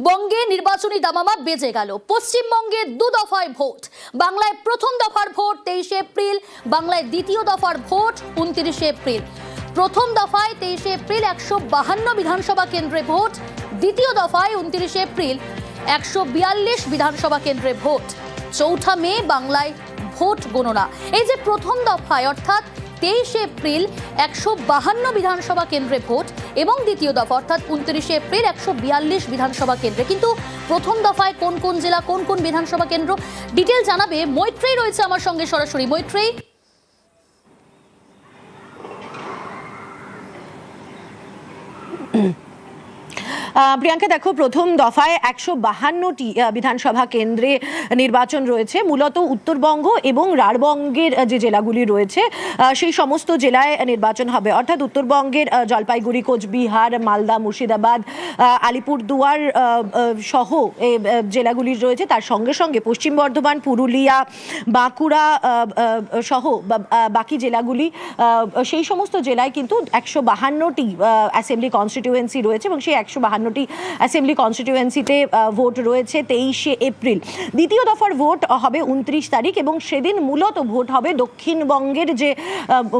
বঙ্গে নির্বাচনী দামামা বেজে গেল। পশ্চিমবঙ্গে দু দফায় ভোট। বাংলায় প্রথম দফার ভোট 23 এপ্রিল, বাংলায় দ্বিতীয় দফার ভোট 29 এপ্রিল। প্রথম দফায় 23 এপ্রিল 152 বিধানসভা কেন্দ্রে ভোট, দ্বিতীয় দফায় 29 এপ্রিল 142 বিধানসভা কেন্দ্রে ভোট। চৌঠা মে বাংলায় ভোট গণনা। এই যে প্রথম দফায় অর্থাৎ 23 এপ্রিল 152 বিধানসভা কেন্দ্রে ভোট এবং দ্বিতীয় দফা অর্থাৎ 29 এপ্রিল 142 বিধানসভা কেন্দ্রে। কিন্তু প্রথম দফায় কোন কোন জেলা, কোন কোন বিধানসভা কেন্দ্র, ডিটেল জানাবে মৈত্রেয়ী রয়েছে আমার সঙ্গে সরাসরি। মৈত্রেয়ী, প্রিয়াঙ্কা, দেখো, প্রথম দফায় 152টি বিধানসভা কেন্দ্রে নির্বাচন রয়েছে। মূলত উত্তরবঙ্গ এবং রাঢ়বঙ্গের যে জেলাগুলি রয়েছে সেই সমস্ত জেলায় নির্বাচন হবে। অর্থাৎ উত্তরবঙ্গের জলপাইগুড়ি, কোচবিহার, মালদা, মুর্শিদাবাদ, আলিপুরদুয়ার সহ জেলাগুলি রয়েছে। তার সঙ্গে সঙ্গে পশ্চিম বর্ধমান, পুরুলিয়া, বাঁকুড়া সহ বাকি জেলাগুলি, সেই সমস্ত জেলায় কিন্তু 152টি অ্যাসেম্বলি কনস্টিটিউয়েন্সি রয়েছে এবং সেই 152টি অ্যাসেম্বলি কনস্টিটিউয়েন্সিতে ভোট রয়েছে 23 এপ্রিল। দ্বিতীয় দফার ভোট হবে 29 তারিখ এবং সেদিন মূলত ভোট হবে দক্ষিণবঙ্গের যে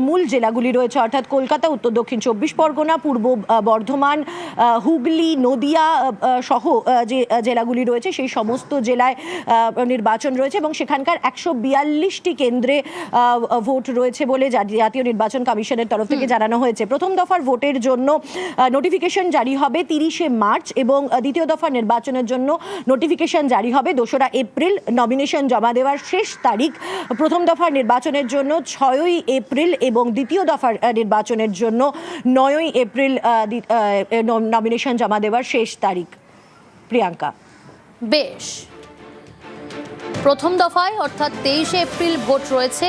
মূল জেলাগুলি রয়েছে, অর্থাৎ কলকাতা, উত্তর দক্ষিণ 24 পরগনা, পূর্ব বর্ধমান, হুগলি, নদিয়া সহ যে জেলাগুলি রয়েছে সেই সমস্ত জেলায় নির্বাচন রয়েছে এবং সেখানকার 142টি কেন্দ্রে ভোট রয়েছে বলে জাতীয় নির্বাচন কমিশনের তরফ থেকে জানানো হয়েছে। প্রথম দফার ভোটের জন্য নোটিফিকেশন জারি হবে 30 মার্চ এবং দ্বিতীয় দফা নির্বাচনের জন্য নোটিফিকেশন জারি হবে 2রা এপ্রিল। নমিনেশন জমা দেওয়ার শেষ তারিখ প্রথম দফার নির্বাচনের জন্য 6ই এপ্রিল এবং দ্বিতীয় দফার নির্বাচনের জন্য 9ই এপ্রিল নমিনেশন জমা দেওয়ার শেষ তারিখ। প্রিয়াঙ্কা, বেশ, প্রথম দফায় অর্থাৎ 23 এপ্রিল ভোট রয়েছে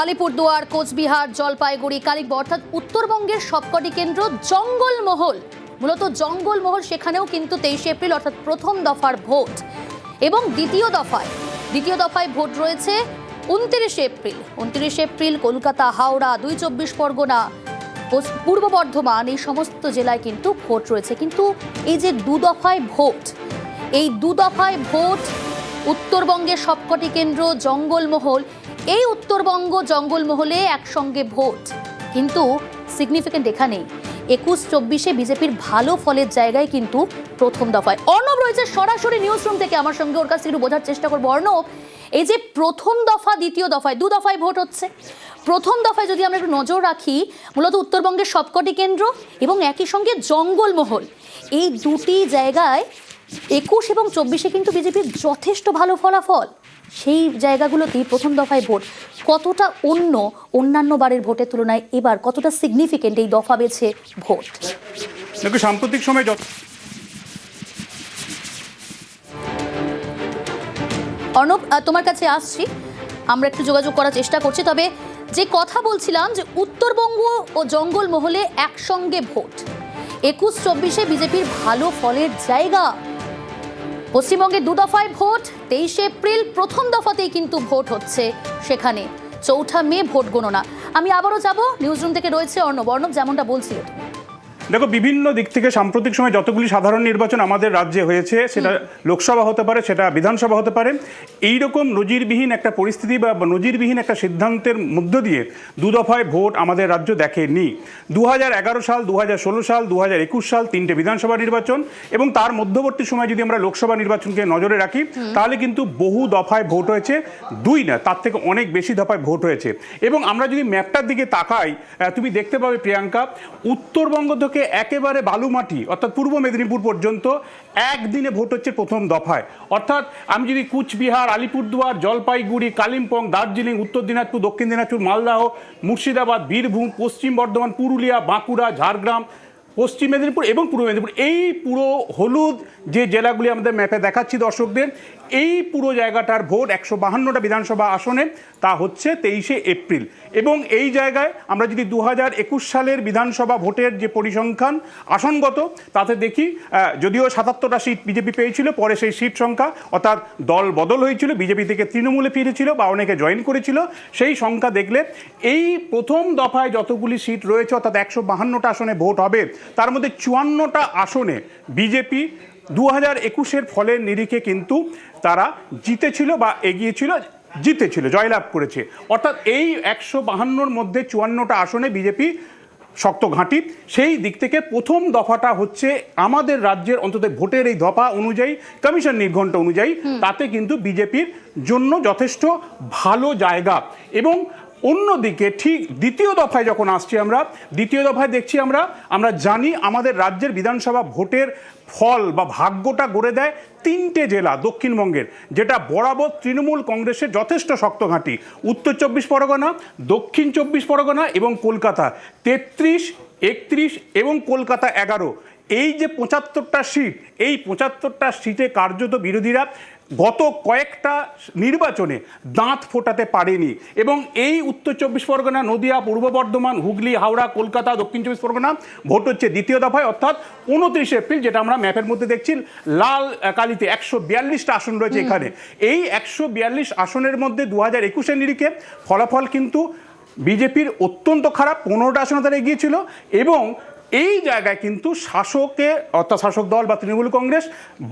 আলিপুরদুয়ার, কোচবিহার, জলপাইগুড়ি, কালিম্পং অর্থাৎ উত্তরবঙ্গের সবকটি কেন্দ্র। জঙ্গলমহল, মূলত জঙ্গলমহল, সেখানেও কিন্তু 23 এপ্রিল অর্থাৎ প্রথম দফার ভোট এবং দ্বিতীয় দফায় ভোট রয়েছে 29 এপ্রিল। 29 এপ্রিল কলকাতা, হাওড়া, 2 24 পরগনা, পূর্ব বর্ধমান, এই সমস্ত জেলায় কিন্তু ভোট রয়েছে। কিন্তু এই যে দু দফায় ভোট, এই দু দফায় ভোট উত্তরবঙ্গের সবকটি কেন্দ্র, জঙ্গলমহল, এই উত্তরবঙ্গ জঙ্গলমহলে একসঙ্গে ভোট। কিন্তু সিগনিফিকেন্ট এখানেই 21-24 বিজেপির ভালো ফলের জায়গায় কিন্তু প্রথম দফায়। অর্ণব রয়েছে সরাসরি নিউজ রুম থেকে আমার সঙ্গে, ওর কাছ থেকে একটু বোঝার চেষ্টা করবো। অর্ণব, এই যে প্রথম দফা, দ্বিতীয় দফায়, দু দফায় ভোট হচ্ছে। প্রথম দফায় যদি আমরা একটু নজর রাখি, মূলত উত্তরবঙ্গের সবকটি কেন্দ্র এবং একই সঙ্গে জঙ্গলমহল, এই দুটি জায়গায় 21 এবং 24 কিন্তু বিজেপির যথেষ্ট ভালো ফলাফল। সেই জায়গাগুলোতেই প্রথম দফায় ভোট কতটা অন্যান্য বারের ভোটের তুলনায় এবার কতটা সিগনিফিকেন্ট এই দফা বেছে ভোট? দেখো, সাম্প্রতিক সময় অর্ণব, তোমার কাছে আসছি, আমরা একটু যোগাযোগ করার চেষ্টা করছি। তবে যে কথা বলছিলাম যে উত্তরবঙ্গ ও জঙ্গলমহলে একসঙ্গে ভোট, 21-24 বিজেপির ভালো ফলের জায়গা। পশ্চিমবঙ্গে দু দফায় ভোট, 23 এপ্রিল প্রথম দফাতেই কিন্তু ভোট হচ্ছে সেখানে, চৌঠা মে ভোট গণনা। আমি আবারও যাব, নিউজরুম থেকে রয়েছে অর্ণব। যেমনটা বলছিলে তুমি। দেখো, বিভিন্ন দিক থেকে সাম্প্রতিক সময় যতগুলি সাধারণ নির্বাচন আমাদের রাজ্যে হয়েছে, সেটা লোকসভা হতে পারে, সেটা বিধানসভা হতে পারে, এইরকম নজিরবিহীন একটা পরিস্থিতি বা নজিরবিহীন একটা সিদ্ধান্তের মধ্য দিয়ে দু দফায় ভোট আমাদের রাজ্য দেখেনি। 2011 সাল, 2016 সাল, 2021 সাল 3টে বিধানসভা নির্বাচন এবং তার মধ্যবর্তী সময় যদি আমরা লোকসভা নির্বাচনকে নজরে রাখি তাহলে কিন্তু বহু দফায় ভোট হয়েছে, 2 না তার থেকে অনেক বেশি দফায় ভোট হয়েছে। এবং আমরা যদি ম্যাপটার দিকে তাকাই, তুমি দেখতে পাবে প্রিয়াঙ্কা, উত্তরবঙ্গ থেকে একেবারে বালুমাটি অর্থাৎ পূর্ব মেদিনীপুর পর্যন্ত একদিনে ভোট হচ্ছে প্রথম দফায়। অর্থাৎ আমি যদি কুচবিহার, আলিপুরদুয়ার, জলপাইগুড়ি, কালিম্পং, দার্জিলিং, উত্তর দিনাজপুর, দক্ষিণ দিনাজপুর, মালদাহ, মুর্শিদাবাদ, বীরভূম, পশ্চিম বর্ধমান, পুরুলিয়া, বাঁকুড়া, ঝাড়গ্রাম, পশ্চিম মেদিনীপুর এবং পূর্ব মেদিনীপুর, এই পুরো হলুদ যে জেলাগুলি আমাদের ম্যাপে দেখাচ্ছি দর্শকদের, এই পুরো জায়গাটার ভোট 152টা বিধানসভা আসনে, তা হচ্ছে 23 এপ্রিল। এবং এই জায়গায় আমরা যদি 2021 সালের বিধানসভা ভোটের যে পরিসংখ্যান আসনগত, তাতে দেখি যদিও 77টা সিট বিজেপি পেয়েছিল, পরে সেই সিট সংখ্যা অর্থাৎ দল বদল হয়েছিল, বিজেপি থেকে তৃণমূলে ফিরেছিল বা অনেকে জয়েন করেছিল, সেই সংখ্যা দেখলে এই প্রথম দফায় যতগুলি সিট রয়েছে অর্থাৎ 152টা আসনে ভোট হবে, তার মধ্যে 54টা আসনে বিজেপি 2021-এর ফলের নিরিখে কিন্তু তারা জিতেছিল বা এগিয়েছিল, জিতেছিল, জয়লাভ করেছে। অর্থাৎ এই 152-র মধ্যে 54টা আসনে বিজেপি শক্ত ঘাঁটি। সেই দিক থেকে প্রথম দফাটা হচ্ছে আমাদের রাজ্যের অন্তত ভোটের এই দফা অনুযায়ী, কমিশন নির্ঘণ্ট অনুযায়ী, তাতে কিন্তু বিজেপির জন্য যথেষ্ট ভালো জায়গা। এবং অন্যদিকে ঠিক দ্বিতীয় দফায় যখন আসছি আমরা, দ্বিতীয় দফায় দেখছি আমরা জানি আমাদের রাজ্যের বিধানসভা ভোটের ফল বা ভাগ্যটা গড়ে দেয় 3টে জেলা দক্ষিণবঙ্গের, যেটা বরাবর তৃণমূল কংগ্রেসের যথেষ্ট শক্ত ঘাঁটি। উত্তর 24 পরগনা, দক্ষিণ 24 পরগনা এবং কলকাতা 33, 31 এবং কলকাতা 11। এই যে 75টা সিট, এই 75টা সিটে কার্যত বিরোধীরা গত কয়েকটা নির্বাচনে দাঁত ফোটাতে পারেনি। এবং এই উত্তর 24 পরগনা, নদিয়া, পূর্ব বর্ধমান, হুগলি, হাওড়া, কলকাতা, দক্ষিণ 24 পরগনা ভোট হচ্ছে দ্বিতীয় দফায়, অর্থাৎ 29 এপ্রিল, যেটা আমরা ম্যাপের মধ্যে দেখছি লাল কালিতে 142টা আসন রয়েছে এখানে। এই 142 আসনের মধ্যে 2021-এর নিরিখে ফলাফল কিন্তু বিজেপির অত্যন্ত খারাপ, 15টা আসনে তারা এগিয়েছিল। এবং এই জায়গায় কিন্তু শাসকের অর্থাৎ শাসক দল বা তৃণমূল কংগ্রেস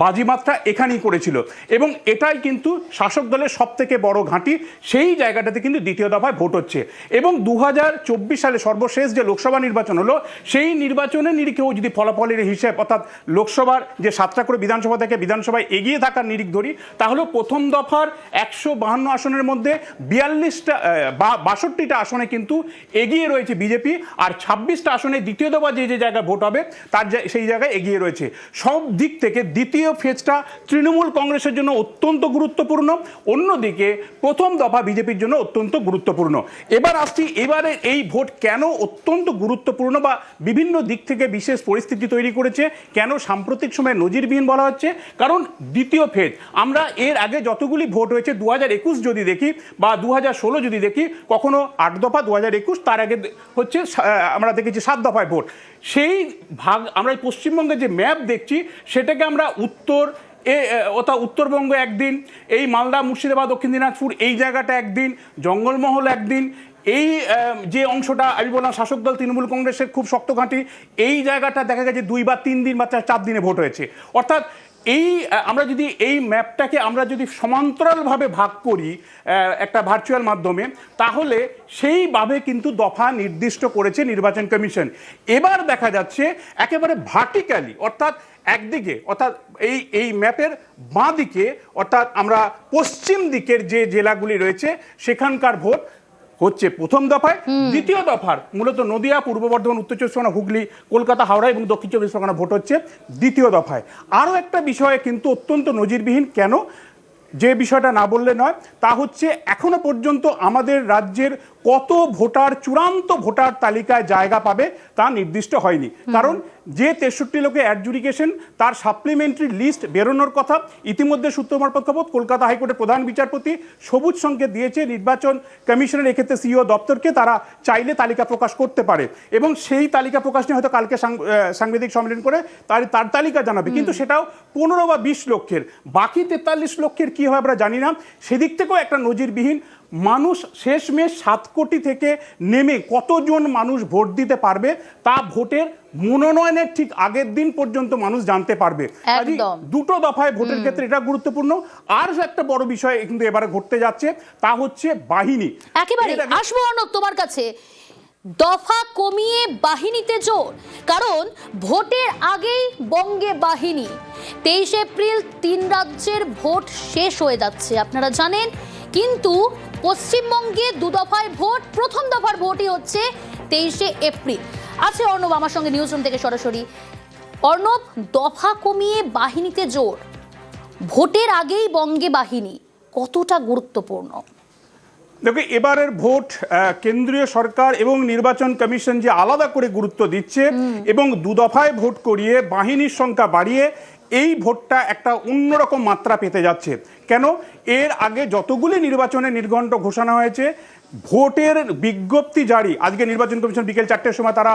বাজিমাতটা এখানেই করেছিল এবং এটাই কিন্তু শাসক দলের সব থেকে বড় ঘাঁটি। সেই জায়গাটাতে কিন্তু দ্বিতীয় দফায় ভোট হচ্ছে। এবং 2024 সালে সর্বশেষ যে লোকসভা নির্বাচন হলো, সেই নির্বাচনের নিরিখেও যদি ফলাফলের হিসেব অর্থাৎ লোকসভার যে 7টা করে বিধানসভা থেকে বিধানসভায় এগিয়ে থাকার নিরিখ ধরি, তাহলে প্রথম দফার 152 আসনের মধ্যে 62টা আসনে কিন্তু এগিয়ে রয়েছে বিজেপি, আর 26টা আসনে দ্বিতীয় দফা যে জায়গায় ভোট হবে তার সেই জায়গায় এগিয়ে রয়েছে। সব দিক থেকে দ্বিতীয় ফেজটা তৃণমূল কংগ্রেসের জন্য অত্যন্ত গুরুত্বপূর্ণ, অন্যদিকে প্রথম দফা বিজেপির জন্য অত্যন্ত গুরুত্বপূর্ণ। এবার আসছি, এবারে এই ভোট কেন অত্যন্ত গুরুত্বপূর্ণ বা বিভিন্ন দিক থেকে বিশেষ পরিস্থিতি তৈরি করেছে, কেন সাম্প্রতিক সময়ে নজিরবিহীন বলা হচ্ছে? কারণ দ্বিতীয় ফেজ, আমরা এর আগে যতগুলি ভোট হয়েছে 2021 যদি দেখি বা 2016 যদি দেখি, কখনো 8 দফা, 2021 তার আগে হচ্ছে আমরা দেখেছি 7 দফায় ভোট। সেই ভাগ আমরা পশ্চিমবঙ্গে যে ম্যাপ দেখছি সেটাকে আমরা উত্তরবঙ্গ একদিন, এই মালদা, মুর্শিদাবাদ, দক্ষিণ দিনাজপুর এই জায়গাটা একদিন, জঙ্গলমহল একদিন, এই যে অংশটা আমি বললাম শাসক দল তৃণমূল কংগ্রেসের খুব শক্ত ঘাঁটি, এই জায়গাটা দেখা গেছে 2 বা 3 দিন বা 4 দিনে ভোট হয়েছে। অর্থাৎ আমরা যদি এই ম্যাপটাকে আমরা যদি সমান্তরালভাবে ভাগ করি একটা ভার্চুয়াল মাধ্যমে, তাহলে সেইভাবে কিন্তু দফা নির্দিষ্ট করেছে নির্বাচন কমিশন। এবার দেখা যাচ্ছে একেবারে ভার্টিক্যালি, অর্থাৎ একদিকে, অর্থাৎ এই ম্যাপের বাঁ দিকে, অর্থাৎ আমরা পশ্চিম দিকের যে জেলাগুলি রয়েছে সেখানকার ভোট হচ্ছে প্রথম দফায়। দ্বিতীয় দফার মূলত নদিয়া, পূর্ব বর্ধমান, উত্তর 24 পরগনা, হুগলি, কলকাতা, হাওড়া এবং দক্ষিণ 24 পরগনা ভোট হচ্ছে দ্বিতীয় দফায়। আরও একটা বিষয়ে কিন্তু অত্যন্ত নজিরবিহীন, কেন যে বিষয়টা না বললে নয়, তা হচ্ছে এখনো পর্যন্ত আমাদের রাজ্যের কত ভোটার চূড়ান্ত ভোটার তালিকায় জায়গা পাবে তা নির্দিষ্ট হয়নি। কারণ যে 63 লোকের অ্যাডজুডিকেশন, তার সাপ্লিমেন্টারি লিস্ট বেরোনোর কথা। ইতিমধ্যে সূত্র মারফত খবর, কলকাতা হাইকোর্টের প্রধান বিচারপতি সবুজ সংকেত দিয়েছে নির্বাচন কমিশনের, এক্ষেত্রে সিইও দপ্তরকে, তারা চাইলে তালিকা প্রকাশ করতে পারে এবং সেই তালিকা প্রকাশ নিয়ে হয়তো কালকে সাংবাদিক সম্মেলন করে তার তালিকা জানাবে। কিন্তু সেটাও 15 বা 20 লক্ষের, বাকি 43 লক্ষের কি হয় আমরা জানি না। সেদিক থেকেও একটা নজিরবিহীন। মানুষ শেষমেশ 7 কোটি থেকে নেমে কতজন মানুষ ভোট দিতে পারবে তা ভোটের মনোনয়নের ঠিক আগের দিন পর্যন্ত মানুষ জানতে পারবে। দুটো দফায় ভোটের ক্ষেত্রে এটা গুরুত্বপূর্ণ। আর একটা বড় বিষয় কিন্তু এবারে ঘটতে যাচ্ছে, তা হচ্ছে বাহিনী। একেবারে আসবো অর্ণব তোমার কাছে, দফা কমিয়ে বাহিনীতে জোর, কারণ ভোটের আগেই বঙ্গে বাহিনী। 23 এপ্রিল 3 রাজ্যের ভোট শেষ হয়ে যাচ্ছে আপনারা জানেন, কিন্তু পশ্চিমবঙ্গে 2 দফায় ভোট, প্রথম দফার ভোটই হচ্ছে 23 এপ্রিল। আছে অর্ণব আমার সঙ্গে নিউজ রুম থেকে সরাসরি। অর্ণব, দফা কমিয়ে বাহিনীতে জোর, ভোটের আগেই বঙ্গে বাহিনী, কতটা গুরুত্বপূর্ণ? দেখো, এবারের ভোট কেন্দ্রীয় সরকার এবং নির্বাচন কমিশন যে আলাদা করে গুরুত্ব দিচ্ছে এবং 2 দফায় ভোট করিয়ে বাহিনীর সংখ্যা বাড়িয়ে এই ভোটটা একটা অন্যরকম মাত্রা পেতে যাচ্ছে। কেন? এর আগে যতগুলি নির্বাচনে নির্ঘণ্ট ঘোষণা হয়েছে, ভোটের বিজ্ঞপ্তি জারি, আজকে নির্বাচন কমিশন বিকেল 4টের সময় তারা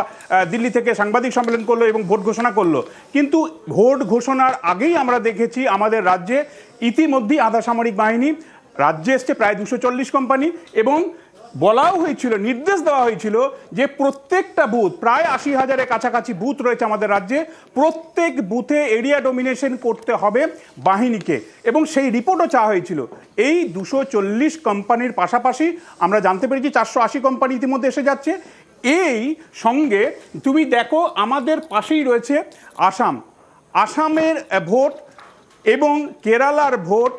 দিল্লি থেকে সাংবাদিক সম্মেলন করলো এবং ভোট ঘোষণা করলো। কিন্তু ভোট ঘোষণার আগেই আমরা দেখেছি আমাদের রাজ্যে ইতিমধ্যেই আধা সামরিক বাহিনী রাজ্যে এসছে, প্রায় 240 কোম্পানি, এবং বলাও হয়েছিল, নির্দেশ দেওয়া হয়েছিল যে প্রত্যেকটা বুথ, প্রায় 80,000-এর কাছাকাছি বুথ রয়েছে আমাদের রাজ্যে, প্রত্যেক বুথে এরিয়া ডোমিনেশন করতে হবে বাহিনীকে, এবং সেই রিপোর্টও চাওয়া হয়েছিল। এই 240 কোম্পানির পাশাপাশি আমরা জানতে পেরেছি 480 কোম্পানি ইতিমধ্যে এসে যাচ্ছে। এই সঙ্গে তুমি দেখো আমাদের পাশেই রয়েছে আসামের ভোট এবং কেরালার ভোট,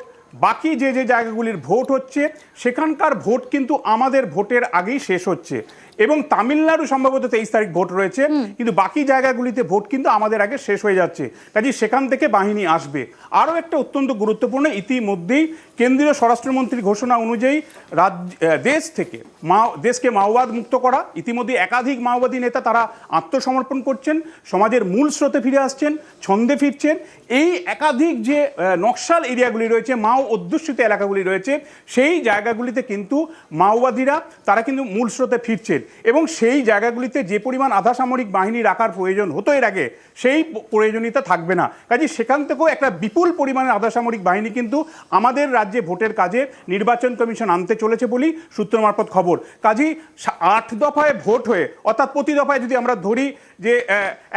বাকি যে যে জায়গাগুলির ভোট হচ্ছে সেখানকার ভোট কিন্তু আমাদের ভোটের আগেই শেষ হচ্ছে, এবং তামিলনাড়ু সম্ভবত 23 তারিখ ভোট রয়েছে, কিন্তু বাকি জায়গাগুলিতে ভোট কিন্তু আমাদের আগে শেষ হয়ে যাচ্ছে। কাজে সেখান থেকে বাহিনী আসবে। আরও একটা অত্যন্ত গুরুত্বপূর্ণ, ইতিমধ্যেই কেন্দ্রীয় স্বরাষ্ট্রমন্ত্রীর ঘোষণা অনুযায়ী দেশকে মাওবাদ মুক্ত করা, ইতিমধ্যে একাধিক মাওবাদী নেতা তারা আত্মসমর্পণ করছেন, সমাজের মূল স্রোতে ফিরে আসছেন, ছন্দে ফিরছেন। এই একাধিক যে নকশাল এরিয়াগুলি রয়েছে, মাও অধ্যুষিত এলাকাগুলি রয়েছে, সেই জায়গাগুলিতে কিন্তু মাওবাদীরা তারা কিন্তু মূল স্রোতে ফিরছেন, এবং সেই জায়গাগুলিতে যে পরিমাণ আধা সামরিক বাহিনী রাখার প্রয়োজন হতো এর আগে, সেই প্রয়োজনীয়তা থাকবে না। কাজে সেখান থেকেও একটা বিপুল পরিমাণের আধা সামরিক বাহিনী কিন্তু আমাদের রাজ্যে ভোটের কাজে নির্বাচন কমিশন আনতে চলেছে বলেই সূত্র মারফত খবর। কাজেই 8 দফায় ভোট হয়ে, অর্থাৎ প্রতি দফায় যদি আমরা ধরি যে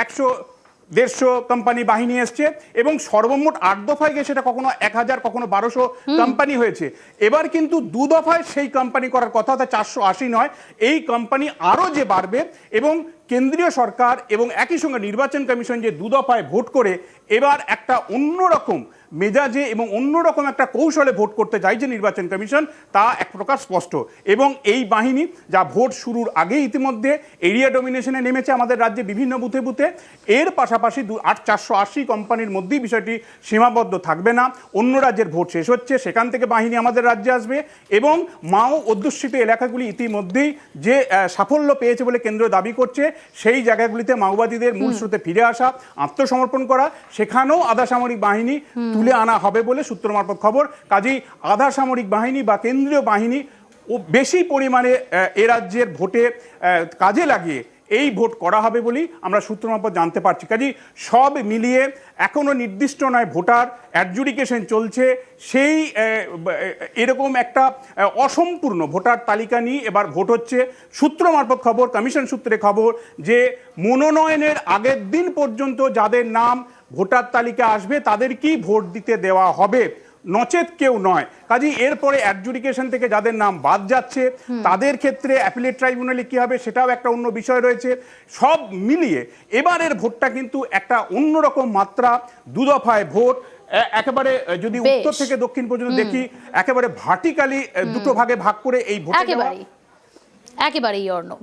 100-150 কোম্পানি বাহিনী এসছে, এবং সর্বমোট 8 দফায় গিয়ে সেটা কখনো 1000 কখনো 1200 কোম্পানি হয়েছে। এবার কিন্তু 2 দফায় সেই কোম্পানি করার কথা, অর্থাৎ 480 নয়, এই কোম্পানি আরও যে বাড়বে, এবং কেন্দ্রীয় সরকার এবং একই সঙ্গে নির্বাচন কমিশন যে 2 দফায় ভোট করে এবার একটা অন্যরকম মেজাজে এবং অন্যরকম একটা কৌশলে ভোট করতে চাইছে নির্বাচন কমিশন, তা এক প্রকার স্পষ্ট। এবং এই বাহিনী যা ভোট শুরুর আগেই ইতিমধ্যে এরিয়া ডোমিনেশনে নেমেছে আমাদের রাজ্যে বিভিন্ন বুথে বুথে, এর পাশাপাশি 480 কোম্পানির মধ্যেই বিষয়টি সীমাবদ্ধ থাকবে না। অন্য রাজ্যের ভোট শেষ হচ্ছে, সেখান থেকে বাহিনী আমাদের রাজ্যে আসবে, এবং মাও অধ্যুষিত এলাকাগুলি ইতিমধ্যেই যে সাফল্য পেয়েছে বলে কেন্দ্র দাবি করছে, সেই জায়গাগুলিতে মাওবাদীদের মূল স্রোতে ফিরে আসা, আত্মসমর্পণ করা, সেখানেও আধা সামরিক বাহিনী তুলে আনা হবে বলে সূত্র মারফত খবর। কাজেই আধা সামরিক বাহিনী বা কেন্দ্রীয় বাহিনী ও বেশি পরিমাণে এ রাজ্যের ভোটে কাজে লাগিয়ে এই ভোট করা হবে বলেই আমরা সূত্র মারফত জানতে পারছি। কাজেই সব মিলিয়ে এখনো নির্দিষ্ট নয়, ভোটার অ্যাডজুডিকেশন চলছে, সেই এরকম একটা অসম্পূর্ণ ভোটার তালিকা নিয়ে এবার ভোট হচ্ছে। সূত্র মারফত খবর, কমিশন সূত্রে খবর, যে মনোনয়নের আগের দিন পর্যন্ত যাদের নাম ভোটার তালিকা আসবে তাদেরকেই ভোট দিতে দেওয়া হবে, নচেত কেউ নয়। কাজেই এরপরে অ্যাডজুডিকেশন থেকে যাদের নাম বাদ যাচ্ছে তাদের ক্ষেত্রে অ্যাপিলেট ট্রাইব্যুনালে কী হবে সেটাও একটা অন্য বিষয় রয়েছে। সব মিলিয়ে এবারের ভোটটা কিন্তু একটা অন্যরকম মাত্রা, 2 দফায় ভোট, একেবারে যদি উত্তর থেকে দক্ষিণ পর্যন্ত দেখি একেবারে ভার্টিক্যালি 2 ভাগে ভাগ করে এই ভোট একেবারেই অর্ণব,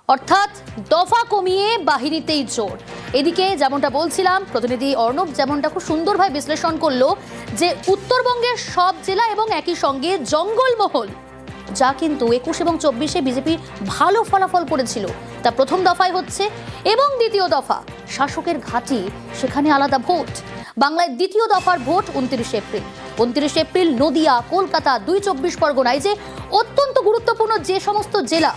অর্থাৎ দফা কমিয়ে বাহিনীতেই জোর। এদিকে যেমনটা বলছিলাম, প্রতিনিধি অর্ণব যেমনটা খুব সুন্দরভাবে বিশ্লেষণ করলো যে উত্তরবঙ্গের সব জেলা এবং একই সঙ্গে জঙ্গলমহল, যা কিন্তু 21 এবং 24-এ বিজেপি ভালো ফলাফল করেছিল, তা প্রথম দফায় হচ্ছে, এবং দ্বিতীয় দফা শাসকের ঘাঁটি, সেখানে আলাদা ভোট। বাংলায় দ্বিতীয় দফার vote 29 April. 29 April Nadia, Kolkata, 2 24 পরগনায়, যে অত্যন্ত গুরুত্বপূর্ণ যে সমস্ত জেলা,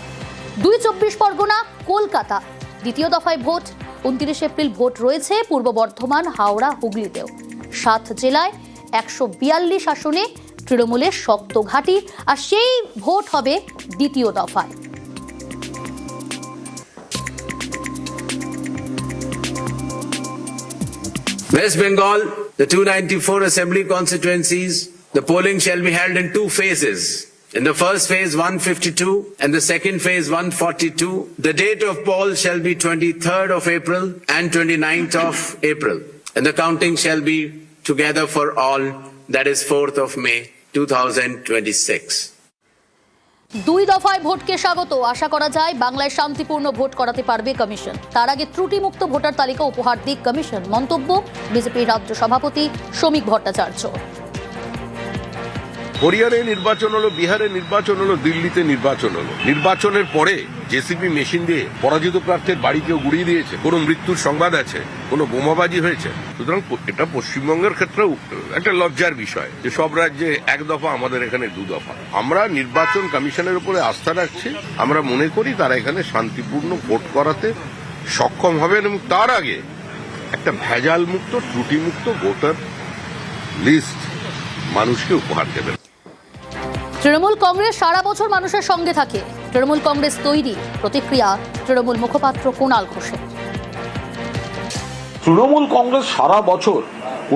2 24 পরগনা, কলকাতা, দ্বিতীয় দফায় ভোট। 29 এপ্রিল ভোট রয়েছে পূর্ব বর্ধমান, হাওড়া, হুগলিতেও। 7 জেলায় 142 আসনে তৃণমূলের শক্ত ঘাঁটি, আর সেই ভোট হবে দ্বিতীয় দফায়। West Bengal, the 294 assembly constituencies, the polling shall be held in 2 phases. In the first phase 152 and the second phase 142. The date of poll shall be 23rd of April and 29th of April. And the counting shall be together for all, that is 4th of May 2026. 2 দফায় ভোটকে স্বাগত। আশা করা যায় বাংলায় শান্তিপূর্ণ vote করাতে পারবে commission. তার আগে ত্রুটিমুক্ত ভোটার তালিকা উপহার দিক কমিশন, মন্তব্য বিজেপির রাজ্য সভাপতি শ্রমিক ভট্টাচার্য। হরিয়ানায় নির্বাচন হলো, বিহারে নির্বাচন হলো, দিল্লিতে নির্বাচন হলো। নির্বাচনের পরে জেসিবি মেশিন দিয়ে পরাজিত প্রার্থীর বাড়ি কেউ গুড়িয়ে দিয়েছে, কোনো মৃত্যুর সংবাদ আছে, কোনো বোমাবাজি হয়েছে। সুতরাং এটা পশ্চিমবঙ্গের ক্ষেত্রেও একটা লজ্জার বিষয় যে সব রাজ্যে 1 দফা, আমাদের এখানে 2 দফা। আমরা নির্বাচন কমিশনের উপরে আস্থা রাখছি। আমরা মনে করি তারা এখানে শান্তিপূর্ণ ভোট করাতে সক্ষম হবেন, এবং তার আগে একটা ভেজাল মুক্ত, ত্রুটিমুক্ত ভোটার লিস্ট মানুষকে উপহার দেবেন। তৃণমূল কংগ্রেস সারা বছর মানুষের সঙ্গে থাকে, তৃণমূল কংগ্রেস তৈরি, প্রতিক্রিয়া তৃণমূল মুখপাত্র কুণাল ঘোষের। তৃণমূল কংগ্রেস সারা বছর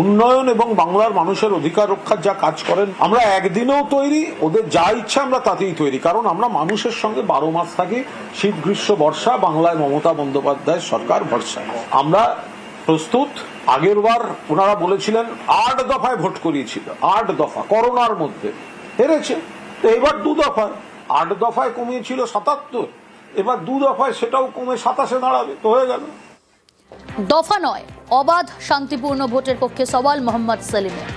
উন্নয়ন এবং বাংলার মানুষের অধিকার রক্ষার যা কাজ করেন, আমরা একদিনেও তৈরি, ওদের যা ইচ্ছা আমরা তাতেই তৈরি, কারণ আমরা মানুষের সঙ্গে 12 মাস থাকি, শীত গ্রীষ্ম বর্ষা, বাংলায় মমতা বন্দ্যোপাধ্যায়ের সরকার ভরসা। আমরা প্রস্তুত। আগের বার ওনারা বলেছিলেন 8 দফায় ভোট করিয়েছিল, 8 দফা করোনার মধ্যে হেরেছে, তো এবার 2 দফায়, 8 দফায় কমিয়েছিল 77, এবার 2 দফায় সেটাও কমে 27-এ দাঁড়াবে, তো হয়ে গেল। দফা নয়, অবাধ শান্তিপূর্ণ ভোটের পক্ষে সওয়াল মোহাম্মদ সেলিমের।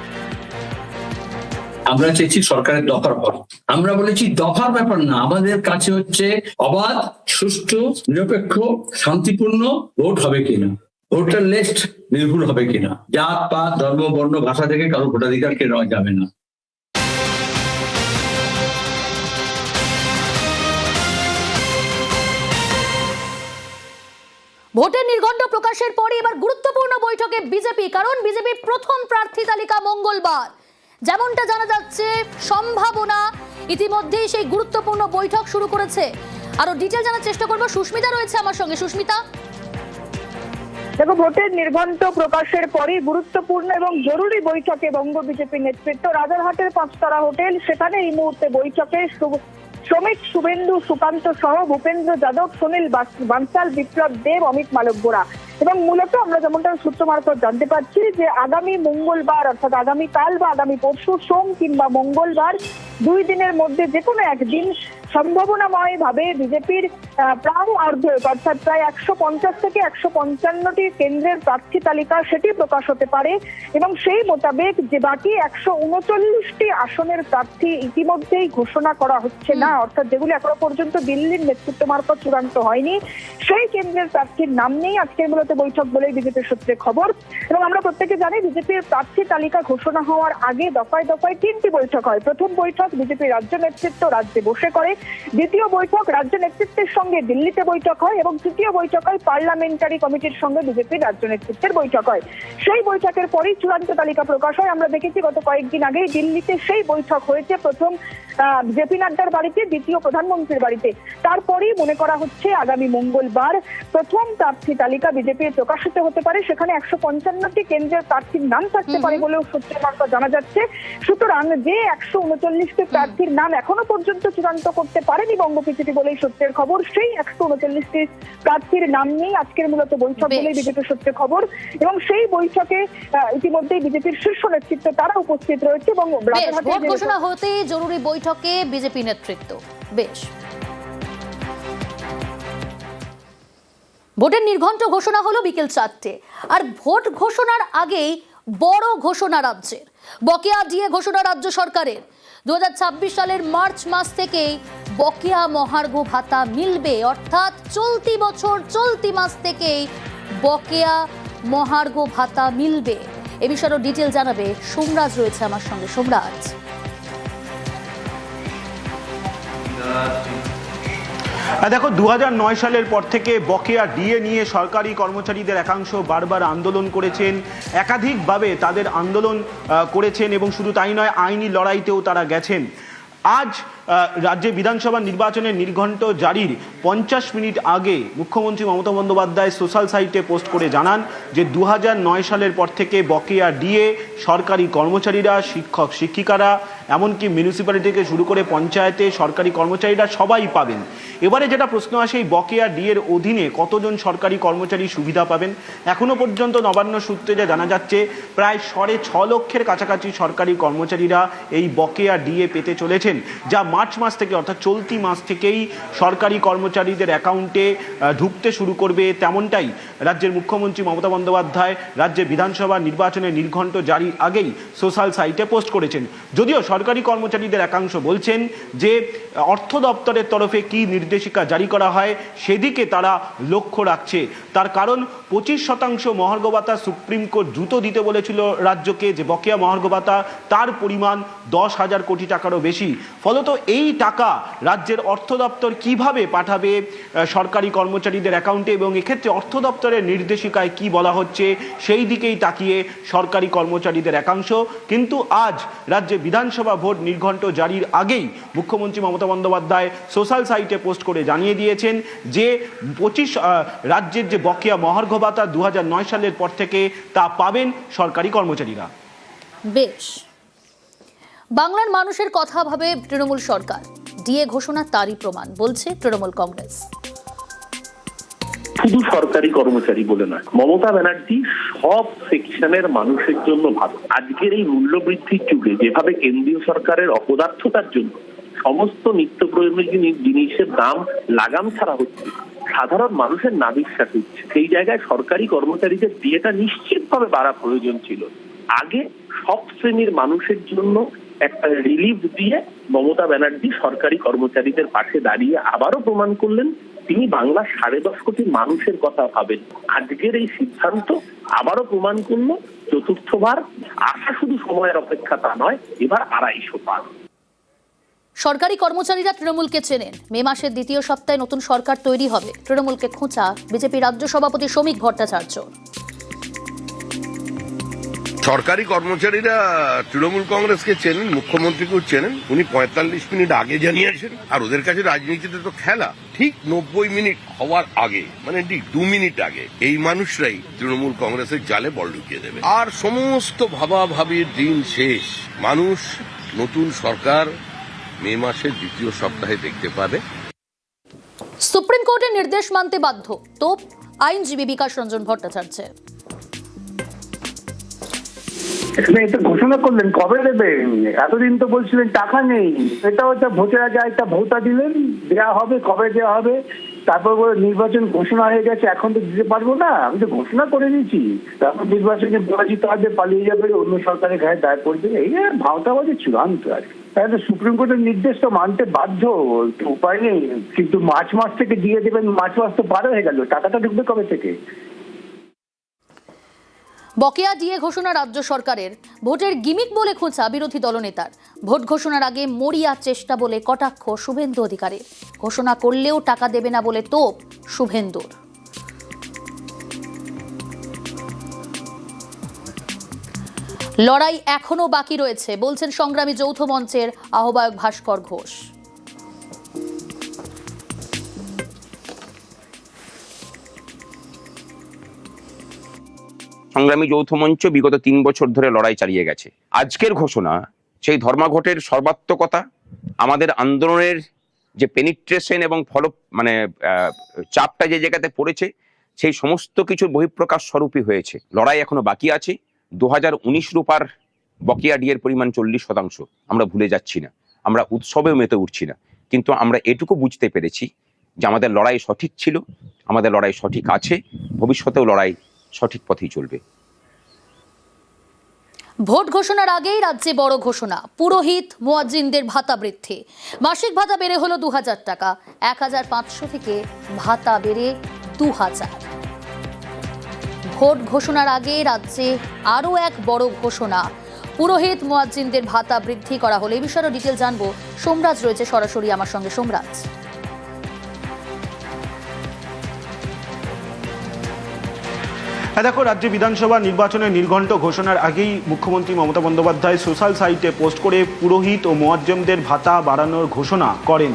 আমরা চেয়েছি সরকারের দফার ভোট। আমরা বলেছি দফার ব্যাপার না, আমাদের কাছে হচ্ছে অবাধ, সুষ্ঠু, নিরপেক্ষ, শান্তিপূর্ণ ভোট হবে কিনা, ভোটার লিস্ট নির্ভুল হবে কিনা, জাত পাত ধর্ম বর্ণ ভাষা থেকে কারো ভোটাধিকার কেড়ে নেওয়া যাবে না। ভোটের নির্ঘণ্ট প্রকাশের পরে এবার গুরুত্বপূর্ণ বৈঠকে বিজেপি, কারণ বিজেপির প্রথম প্রার্থী তালিকা মঙ্গলবার। যেমনটা জানা যাচ্ছে, সম্ভাবনা ইতিমধ্যেই সেই গুরুত্বপূর্ণ বৈঠক শুরু করেছে। আরো ডিটেল জানার চেষ্টা করবো, সুস্মিতা রয়েছে আমার সঙ্গে। সুস্মিতা, দেখো, ভোটের নির্ঘণ্ট প্রকাশের পরে গুরুত্বপূর্ণ এবং জরুরি বৈঠকে বঙ্গ বিজেপি নেতৃত্ব, রাজারহাটের 5 তারা হোটেল, সেখানে এই মুহূর্তে বৈঠকে শ্রমিক, শুভেন্দু সুকান্ত সহ ভূপেন্দ্র যাদব, সুনীল বানসাল, বিপ্লব দেব, অমিত মালব্যরা। এবং মূলত আমরা যেমনটা সূত্র মারফত জানতে পারছি যে আগামী মঙ্গলবার, অর্থাৎ আগামীকাল বা আগামী পরশু, সোম কিংবা মঙ্গলবার, 2 দিনের মধ্যে যে কোনো একদিন সম্ভাবনাময় ভাবে বিজেপির প্রায় অর্ধেক, অর্থাৎ প্রায় 150 থেকে 155টি কেন্দ্রের প্রার্থী তালিকা সেটি প্রকাশ হতে পারে। এবং সেই মোতাবেক যে বাকি 139টি আসনের প্রার্থী ইতিমধ্যেই ঘোষণা করা হচ্ছে না, অর্থাৎ যেগুলি এখনো পর্যন্ত দিল্লির নেতৃত্ব মারফত চূড়ান্ত হয়নি, সেই কেন্দ্রের প্রার্থীর নাম নেই আজকের মূলত বৈঠক বলেই বিজেপির সূত্রে খবর। এবং আমরা প্রত্যেকে জানি বিজেপির প্রার্থী তালিকা ঘোষণা হওয়ার আগে দফায় দফায় 3টি বৈঠক হয়। প্রথম বৈঠক বিজেপির রাজ্য নেতৃত্ব রাজ্যে বসে করে, দ্বিতীয় বৈঠক রাজ্য নেতৃত্বের সঙ্গে দিল্লিতে বৈঠক হয়, এবং তৃতীয় বৈঠক হয় পার্লামেন্টারি কমিটির সঙ্গে বিজেপির রাজ্য নেতৃত্বের বৈঠক হয়। সেই বৈঠকের পরেই চূড়ান্ত তালিকা প্রকাশ হয়। আমরা দেখেছি গত কয়েকদিন আগেই দিল্লিতে সেই বৈঠক হয়েছে, প্রথম জেপি নাড্ডার বাড়িতে, দ্বিতীয় প্রধানমন্ত্রীর বাড়িতে। তারপরেই মনে করা হচ্ছে আগামী মঙ্গলবার প্রথম প্রার্থী তালিকা বিজেপির প্রকাশিত হতে পারে। সেখানে 155টি কেন্দ্রের প্রার্থীর নাম থাকতে পারে বলেও সূত্রের মারফত জানা যাচ্ছে। সুতরাং যে 139টি প্রার্থীর নাম এখনো পর্যন্ত চূড়ান্ত করতে পারেনি বঙ্গ বিজেপি বলেই সূত্রের খবর, সেই 139টি প্রার্থীর নাম নেই আজকের মূলত বৈঠক বলেই বিজেপির সূত্রে খবর। এবং সেই বৈঠকে ইতিমধ্যেই বিজেপির শীর্ষ নেতৃত্ব তারা উপস্থিত রয়েছে। এবং ভোট ঘোষণা হতে জরুরি বৈঠকে বিজেপি নেতৃত্ব। বেশ, ভোটের নির্ঘণ্ট ঘোষণা হলো বিকেল 4টে। আর ভোট ঘোষণার আগেই বড় ঘোষণা রাজ্যের, বকেয়া ডিএ ঘোষণা রাজ্য সরকারের। 2026 সালের মার্চ মাস থেকেই বকেয়া মহার্ঘ ভাতা মিলবে, অর্থাৎ চলতি বছর চলতি মাস থেকেই বকেয়া মহার্ঘ ভাতা মিলবে। এ বিষয়ে ডিটেল জানাবে সোমরাজ রয়েছে আমার সঙ্গে। সোমরাজ, দেখো, 2009 সালের পর থেকে বকেয়া ডিএ নিয়ে সরকারি কর্মচারীদের একাংশ বারবার আন্দোলন করেছেন, একাধিকভাবে তাদের আন্দোলন করেছেন, এবং শুধু তাই নয়, আইনি লড়াইতেও তারা গেছেন। আজ রাজ্যে বিধানসভা নির্বাচনের নির্ঘণ্ট জারির 50 মিনিট আগে মুখ্যমন্ত্রী মমতা বন্দ্যোপাধ্যায় সোশ্যাল সাইটে পোস্ট করে জানান যে 2009 সালের পর থেকে বকেয়া ডিএ সরকারি কর্মচারীরা, শিক্ষক শিক্ষিকারা, এমনকি মিউনিসিপ্যালিটি থেকে শুরু করে পঞ্চায়েতে সরকারি কর্মচারীরা সবাই পাবেন। এবারে যেটা প্রশ্ন আসে, এই বকেয়া ডিএর অধীনে কতজন সরকারি কর্মচারী সুবিধা পাবেন? এখনো পর্যন্ত নবান্ন সূত্রে যা জানা যাচ্ছে, প্রায় 6.5 লক্ষের কাছাকাছি সরকারি কর্মচারীরা এই বকেয়া ডিএ পেতে চলেছেন, যা মার্চ মাস থেকে, অর্থাৎ চলতি মাস থেকেই সরকারি কর্মচারীদের অ্যাকাউন্টে ঢুকতে শুরু করবে। তেমনটাই রাজ্যের মুখ্যমন্ত্রী মমতা বন্দ্যোপাধ্যায় রাজ্যে বিধানসভা নির্বাচনের নির্ঘণ্ট জারির আগেই সোশ্যাল সাইটে পোস্ট করেছেন। যদিও সরকারি কর্মচারীদের একাংশ বলছেন যে অর্থ দপ্তরের তরফে কি নির্দেশিকা জারি করা হয় সেদিকে তারা লক্ষ্য রাখছে। তার কারণ 25% মহার্ঘ ভাতা সুপ্রিম কোর্ট দ্রুত দিতে বলেছিল রাজ্যকে, যে বকেয়া মহার্ঘ ভাতা তার পরিমাণ 10,000 কোটি টাকারও বেশি। ফলত এই টাকা রাজ্যের অর্থ দপ্তর কিভাবে পাঠাবে সরকারি কর্মচারীদের অ্যাকাউন্টে, এবং এক্ষেত্রে অর্থ দপ্তরের নির্দেশিকায় কি বলা হচ্ছে সেই দিকেই তাকিয়ে সরকারি কর্মচারীদের একাংশ। কিন্তু আজ রাজ্যে বিধানসভা ভোট নির্ঘণ্ট জারির আগেই মুখ্যমন্ত্রী মমতা বন্দ্যোপাধ্যায় সোশ্যাল সাইটে পোস্ট করে জানিয়ে দিয়েছেন যে রাজ্যের যে বকেয়া মহার্ঘ ভাতা 2009 সালের পর থেকে তা পাবেন সরকারি কর্মচারীরা। বেশ, বাংলার মানুষের কথা ভাবে তৃণমূল সরকার, ডিএ ঘোষণা তারই প্রমাণ বলছে তৃণমূল কংগ্রেস। শুধু সরকারি কর্মচারী বলে নয়, মমতা ব্যানার্জি সব সেকশনের মানুষের জন্য ভালো। আজকের এই মূল্যবৃদ্ধির যুগে যেভাবে কেন্দ্রীয় সরকারের অপদার্থতার জন্য সমস্ত নিত্য প্রয়োজনীয় জিনিসের দাম লাগাম ছাড়া হচ্ছে, সাধারণ মানুষের নাবিশ্বাস হচ্ছে, সেই জায়গায় সরকারি কর্মচারীদের ডিএটা নিশ্চিতভাবে বাড়া প্রয়োজন ছিল। আগে সব শ্রেণীর মানুষের জন্য একটা রিলিফ দিয়ে মমতা ব্যানার্জি সরকারি কর্মচারীদের পাশে দাঁড়িয়ে আবারও প্রমাণ করলেন তিনি বাংলার 10.5 কোটি মানুষের কথা ভাবেন। আজকের এই সিদ্ধান্ত আবারও প্রমাণ করলো চতুর্থবার আশা শুধু সময়ের অপেক্ষা তা নয়, এবার 250 পার। সরকারি কর্মচারীরা তৃণমূলকে চেনেন। মে মাসের দ্বিতীয় সপ্তাহে নতুন সরকার তৈরি হবে, তৃণমূলকে খোঁচা বিজেপি রাজ্য সভাপতি শ্রমিক ভট্টাচার্য। সরকারি কর্মচারীরা তৃণমূল কংগ্রেসকে চেনেন, মুখ্যমন্ত্রীকেও চেনেন। উনি 45 মিনিট আগে জানিয়েছেন। আর ওদের কাছে রাজনীতিতে তো খেলা ঠিক 90 মিনিট হওয়ার আগে, মানে ঠিক 2 মিনিট আগে এই মানুষরাই তৃণমূল কংগ্রেসের জালে বল ঢুকিয়ে দেবে। আর সমস্ত ভাবাভাবির দিন শেষ। মানুষ নতুন সরকার মে মাসের দ্বিতীয় সপ্তাহে দেখতে পাবে। সুপ্রিম কোর্টের নির্দেশ মানতে বাধ্য তোপ আইনজীবী বিকাশ রঞ্জন ভট্টাচার্য। এটা ঘোষণা করলেন, কবে দেবেন? এতদিন তো বলছিলেন টাকা নেই। এটা হচ্ছে ভোটের আগে একটা ভোটা দিলেন, দেওয়া হবে, কবে দেওয়া হবে, তারপর নির্বাচন ঘোষণা হয়ে গেছে, এখন তো দিতে পারবো না, আমি তো ঘোষণা করে দিয়েছি, তারপর নির্বাচনে পরাজিত হবে, পালিয়ে যাবে, অন্য সরকারের গায়ে দায় পড়বে, এই ভাওতাবাজি চূড়ান্ত আর কি। তাহলে সুপ্রিম কোর্টের নির্দেশ তো মানতে বাধ্য, উপায় নেই। কিন্তু মার্চ মাস থেকে দিয়ে দেবেন, মার্চ মাস তো পার হয়ে গেল, টাকাটা ঢুকবে কবে থেকে? বকেয়া ডিএ ঘোষণা রাজ্য সরকারের, ভোটের গিমিক বলে খোঁচা বিরোধী দলনেতার। ভোট ঘোষণার আগে মরিয়া চেষ্টা বলে কটাক্ষ শুভেন্দু অধিকারীর। ঘোষণা করলেও টাকা দেবে না বলে তোপ শুভেন্দুর। লড়াই এখনো বাকি রয়েছে বলছেন সংগ্রামী যৌথ মঞ্চের আহ্বায়ক ভাস্কর ঘোষ। সংগ্রামী যৌথ মঞ্চ বিগত 3 বছর ধরে লড়াই চালিয়ে গেছে। আজকের ঘোষণা সেই ধর্মঘটের সর্বাত্মকতা, আমাদের আন্দোলনের যে পেনিট্রেশন এবং চাপটা যে জায়গাতে পড়েছে, সেই সমস্ত কিছু বহিঃপ্রকাশ স্বরূপই হয়েছে। লড়াই এখনো বাকি আছে। 2019 রূপার বকেয়া ডিএর পরিমাণ 40%। আমরা ভুলে যাচ্ছি না, আমরা উৎসবেও মেতে উঠছি না, কিন্তু আমরা এটুকু বুঝতে পেরেছি যে আমাদের লড়াই সঠিক ছিল, আমাদের লড়াই সঠিক আছে, ভবিষ্যতেও লড়াই সঠিক পথেই চলবে। ভোট ঘোষণার আগেই রাজ্যে বড় ঘোষণা, পুরোহিত মুয়াজ্জিনদের ভাতা বৃদ্ধি। মাসিক ভাতা বেড়ে হলো 2000 টাকা, 1500 থেকে ভাতা বেড়ে 2000। ভোট ঘোষণার আগে রাজ্যে আরও এক বড় ঘোষণা, পুরোহিত মুয়াজ্জিনদের ভাতা বৃদ্ধি করা হলো। এই বিষয়ে ডিটেল জানবো, সোমরাজ রয়েছে সরাসরি আমার সঙ্গে। সোমরাজ, দেখো, রাজ্য বিধানসভা নির্বাচনের নির্ঘণ্ট ঘোষণার আগেই মুখ্যমন্ত্রী মমতা বন্দ্যোপাধ্যায় সোশ্যাল সাইটে পোস্ট করে পুরোহিত ও মুয়াজ্জেমদের ভাতা বাড়ানোর ঘোষণা করেন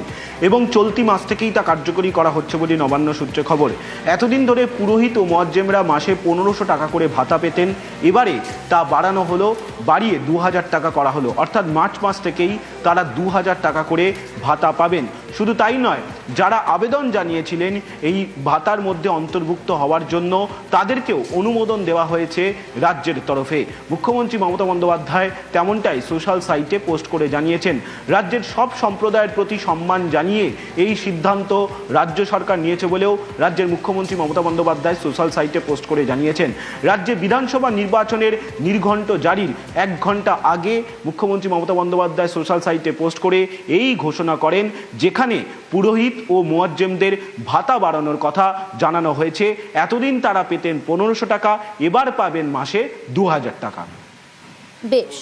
এবং চলতি মাস থেকেই তা কার্যকরী করা হচ্ছে বলে নবান্ন সূত্রে খবর। এতদিন ধরে পুরোহিত ও মুয়াজ্জেমরা মাসে 1500 টাকা করে ভাতা পেতেন, এবারে তা বাড়ানো হলো, বাড়িয়ে 2000 টাকা করা হলো, অর্থাৎ মার্চ মাস থেকেই তারা 2000 টাকা করে ভাতা পাবেন। শুধু তাই নয়, যারা আবেদন জানিয়েছিলেন এই ভাতার মধ্যে অন্তর্ভুক্ত হওয়ার জন্য, তাদেরকেও অনুমোদন দেওয়া হয়েছে রাজ্যের তরফে। মুখ্যমন্ত্রী মমতা বন্দ্যোপাধ্যায় তেমনটাই সোশ্যাল সাইটে পোস্ট করে জানিয়েছেন। রাজ্যের সব সম্প্রদায়ের প্রতি সম্মান জানিয়ে এই সিদ্ধান্ত রাজ্য সরকার নিয়েছে বলেও রাজ্যের মুখ্যমন্ত্রী মমতা বন্দ্যোপাধ্যায় সোশ্যাল সাইটে পোস্ট করে জানিয়েছেন। রাজ্যে বিধানসভা নির্বাচনের নির্ঘণ্ট জারির 1 ঘন্টা আগে মুখ্যমন্ত্রী মমতা বন্দ্যোপাধ্যায় সোশ্যাল সাইটে পোস্ট করে এই ঘোষণা করেন, যেখানে পুরোহিত ও মুয়াজ্জেমদের ভাতা বাড়ানোর কথা জানানো হয়েছে। এতদিন তারা পেতেন 1500 টাকা, এবার পাবেন মাসে 2000 টাকা। বেশ।